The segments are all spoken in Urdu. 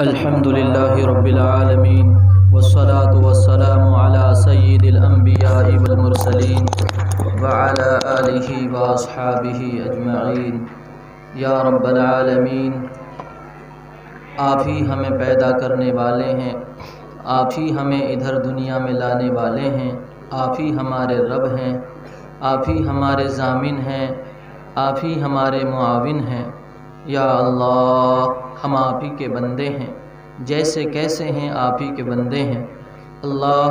الحمدللہ رب العالمین والصلاة والسلام علی سید الانبیاء والمرسلین وعلی آلہ واصحابہ اجمعین۔ یا رب العالمین، آپ ہی ہمیں پیدا کرنے والے ہیں، آپ ہی ہمیں ادھر دنیا میں لانے والے ہیں، آپ ہی ہمارے رب ہیں، آپ ہی ہمارے ضامن ہیں، آپ ہی ہمارے معاون ہیں۔ یا اللہ، ہم آپ ہی کے بندے ہیں، جیسے کیسے ہیں آپ ہی کے بندے ہیں۔ اللہ،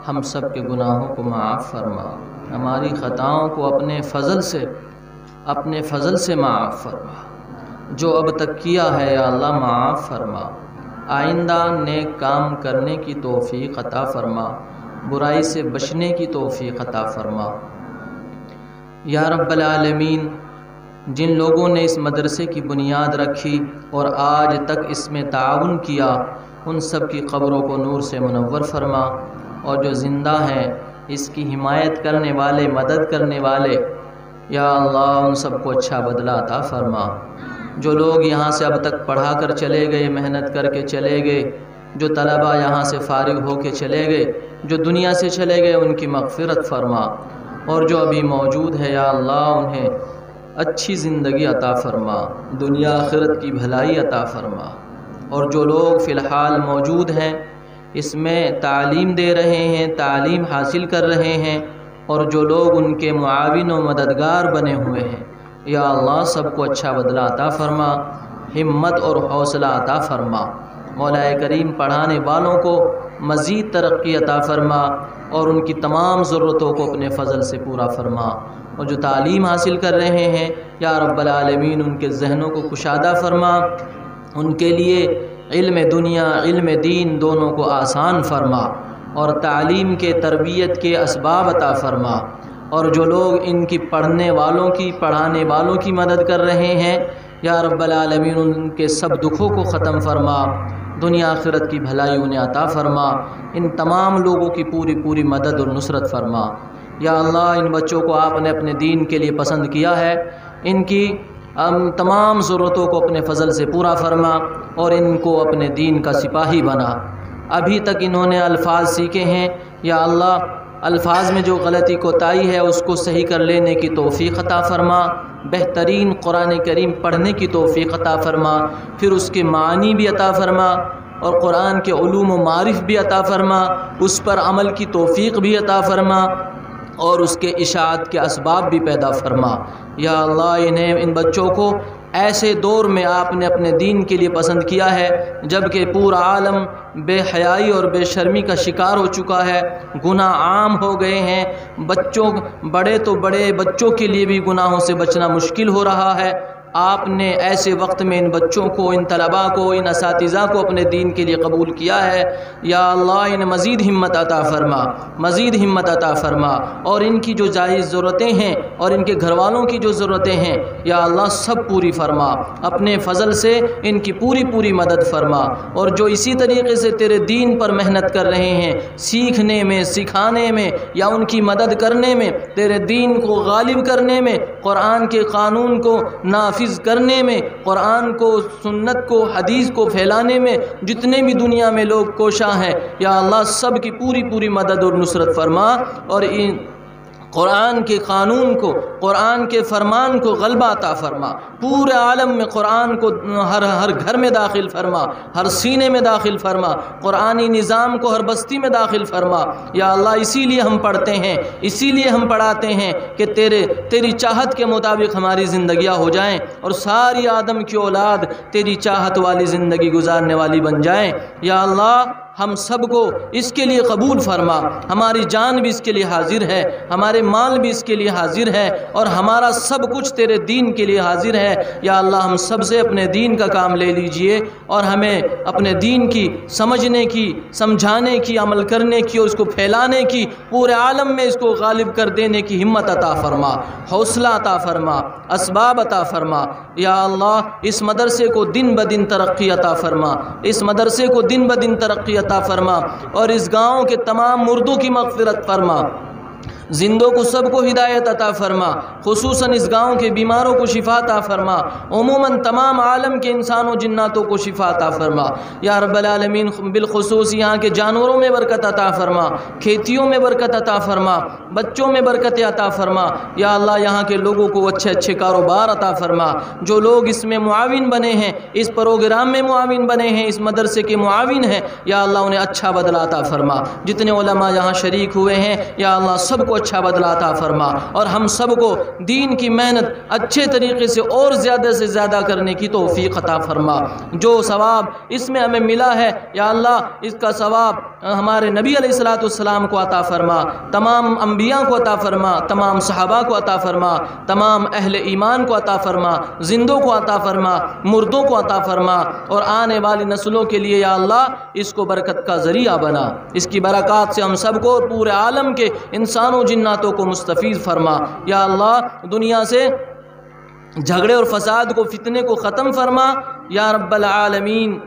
ہم سب کے گناہوں کو معاف فرما، ہماری خطاؤں کو اپنے فضل سے معاف فرما، جو اب تک کیا ہے یا اللہ معاف فرما۔ آئندہ نیک کام کرنے کی توفیق عطا فرما، برائی سے بچنے کی توفیق عطا فرما۔ یا رب العالمین، جن لوگوں نے اس مدرسے کی بنیاد رکھی اور آج تک اس میں تعاون کیا، ان سب کی قبروں کو نور سے منور فرما، اور جو زندہ ہیں اس کی حمایت کرنے والے، مدد کرنے والے، یا اللہ ان سب کو اچھا بدلہ عطا فرما۔ جو لوگ یہاں سے اب تک پڑھا کر چلے گئے، محنت کر کے چلے گئے، جو طلبہ یہاں سے فارغ ہو کے چلے گئے، جو دنیا سے چلے گئے، ان کی مغفرت فرما، اور جو ابھی موجود ہے یا اللہ انہیں اچھی زندگی عطا فرما، دنیا آخرت کی بھلائی عطا فرما۔ اور جو لوگ فی الحال موجود ہیں، اس میں تعلیم دے رہے ہیں، تعلیم حاصل کر رہے ہیں، اور جو لوگ ان کے معاون و مددگار بنے ہوئے ہیں، یا اللہ سب کو اچھا بدلہ عطا فرما، ہمت اور حوصلہ عطا فرما۔ مولا کریم پڑھانے والوں کو مزید ترقی عطا فرما، اور ان کی تمام ضرورتوں کو اپنے فضل سے پورا فرما۔ اور جو تعلیم حاصل کر رہے ہیں، یا رب العالمین ان کے ذہنوں کو کشادہ فرما، ان کے لیے علم دنیا، علم دین دونوں کو آسان فرما، اور تعلیم کے، تربیت کے اسباب عطا فرما۔ اور جو لوگ ان کی پڑھنے والوں کی مدد کر رہے ہیں، یا رب العالمین ان کے سب دکھوں کو ختم فرما، دنیا آخرت کی بھلائی انہیں عطا فرما۔ ان تمام لوگوں کی پوری مدد اور نصرت فرما۔ یا اللہ، ان بچوں کو آپ نے اپنے دین کے لیے پسند کیا ہے، ان کی تمام ضرورتوں کو اپنے فضل سے پورا فرما، اور ان کو اپنے دین کا سپاہی بنا۔ ابھی تک انہوں نے الفاظ سیکھے ہیں، یا اللہ الفاظ میں جو غلطی کوتاہی ہے اس کو صحیح کر لینے کی توفیق عطا فرما، بہترین قرآن کریم پڑھنے کی توفیق عطا فرما، پھر اس کے معنی بھی عطا فرما، اور قرآن کے علوم و معارف بھی عطا فرما، اس پر عمل کی توفیق بھی عطا فرما، اور اس کے اشاعت کے اسباب بھی پیدا فرما۔ یا اللہ، ان بچوں کو ایسے دور میں آپ نے اپنے دین کے لیے پسند کیا ہے جب کہ پورا عالم بے حیائی اور بے شرمی کا شکار ہو چکا ہے، گناہ عام ہو گئے ہیں، بڑے بچوں کے لیے بھی گناہوں سے بچنا مشکل ہو رہا ہے۔ آپ نے ایسے وقت میں ان بچوں کو، ان طلباء کو، ان اساتذہ کو اپنے دین کے لیے قبول کیا ہے۔ یا اللہ انہیں مزید ہمت عطا فرما، مزید ہمت عطا فرما، اور ان کی جو جائز ضرورتیں ہیں اور ان کے گھر والوں کی جو ضرورتیں ہیں، یا اللہ سب پوری فرما، اپنے فضل سے ان کی پوری مدد فرما۔ اور جو اسی طریقے سے تیرے دین پر محنت کر رہے ہیں، سیکھنے میں، سکھانے میں، یا ان کی مدد کرنے میں، تیرے دین کو غالب کرنے میں، قرآن کے قانون کو نافذ کرنے میں، قرآن کو، سنت کو، حدیث کو پھیلانے میں جتنے بھی دنیا میں لوگ کوشاں ہیں، یا اللہ سب کی پوری مدد اور نصرت فرما، اور ان قرآن کے قانون کو، قرآن کے فرمان کو غلبہ عطا فرما۔ پورے عالم میں قرآن کو ہر گھر میں داخل فرما، ہر سینے میں داخل فرما، قرآنی نظام کو ہر بستی میں داخل فرما۔ یا اللہ اسی لیے ہم پڑھتے ہیں، اسی لیے ہم پڑھاتے ہیں کہ تیری چاہت کے مطابق ہماری زندگیاں ہو جائیں، اور ساری آدم کی اولاد تیری چاہت والی زندگی گزارنے والی بن جائیں۔ یا اللہ ہم سب کو اس کے لیے قبول فرما، ہماری جان بھی اس کے لیے حاضر ہے، ہمارے مال بھی اس کے لیے حاضر ہے، اور ہمارا سب کچھ تیرے دین کے لیے حاضر ہے۔ یا اللہ ہم سب سے اپنے دین کا کام لے لیجئے، اور ہمیں اپنے دین کی سمجھنے کی، سمجھانے کی، عمل کرنے کی، اور اس کو پھیلانے کی، پورے عالم میں اس کو غالب کر دینے کی ہمت عطا فرما، حوصلہ عطا فرما، اسباب عطا فرما۔ یا اللہ اس مدرسے کو دن بدن ترقی عطا فرما، اس مدرسے کو دن بدن ترقی عطا فرما، اور اس گاؤں کے تمام مردوں کی مغفرت فرما، زندوں کو سب کو ہدایت عطا فرما، خصوصاً اس گاؤں کے بیماروں کو شفا عطا فرما، عموماً تمام عالم کے انسانوں جناتوں کو شفا عطا فرما یا رب العالمین۔ بالخصوص یہاں کے جانوروں میں برکت عطا فرما، کھیتیوں میں برکت عطا فرما، بچوں میں برکت عطا فرما یا اللہ۔ یہاں کے لوگوں کو اچھے اچھے کاروبار عطا فرما، جو لوگ اس میں معاون بنے ہیں، اس پروگرام میں معاون بنے ہیں، اس مدرسے کے معاون ہیں یا اللہ، انہیں اچھا بدلہ عطا فرما۔ جتنے علماء یہاں شریک ہوئے ہیں یا اللہ، سب کو اچھا بدلہ عطا فرما، اور ہم سب کو دین کی محنت اچھے طریقے سے اور زیادہ سے زیادہ کرنے کی توفیق عطا فرما۔ جو ثواب اس میں ہمیں ملا ہے یا اللہ، اس کا ثواب ہمارے نبی علیہ الصلوۃ والسلام کو عطا فرما، تمام انبیاء کو عطا فرما، تمام صحابہ کو عطا فرما، تمام اہل ایمان کو عطا فرما، زندوں کو عطا فرما، مردوں کو عطا فرما، اور آنے والی نسلوں کے لیے یا اللہ اس کو برکت کا ذریعہ بنا۔ اس کی برکات سے ہم سب کو اور پورے عالم کے انسانوں جناتوں کو مستفید فرما یا اللہ۔ دنیا سے جھگڑے اور فساد کو، فتنے کو ختم فرما یا رب العالمین۔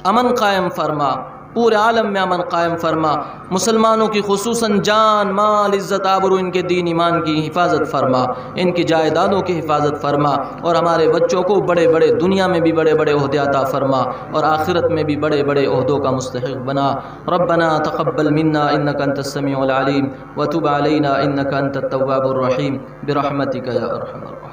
امن قائم فرما، پورے عالم میں امن قائم فرما، مسلمانوں کی خصوصاً جان مال عزت آبرو، ان کے دین ایمان کی حفاظت فرما، ان کی جائیدادوں کی حفاظت فرما، اور ہمارے بچوں کو بڑے بڑے دنیا میں بھی بڑے بڑے عہدے عطا فرما، اور آخرت میں بھی بڑے بڑے عہدوں کا مستحق بنا۔ ربنا تقبل منا انك انت السميع العليم وتب علينا انك انت التواب الرحيم برحمتك يا ارحم الراحمين۔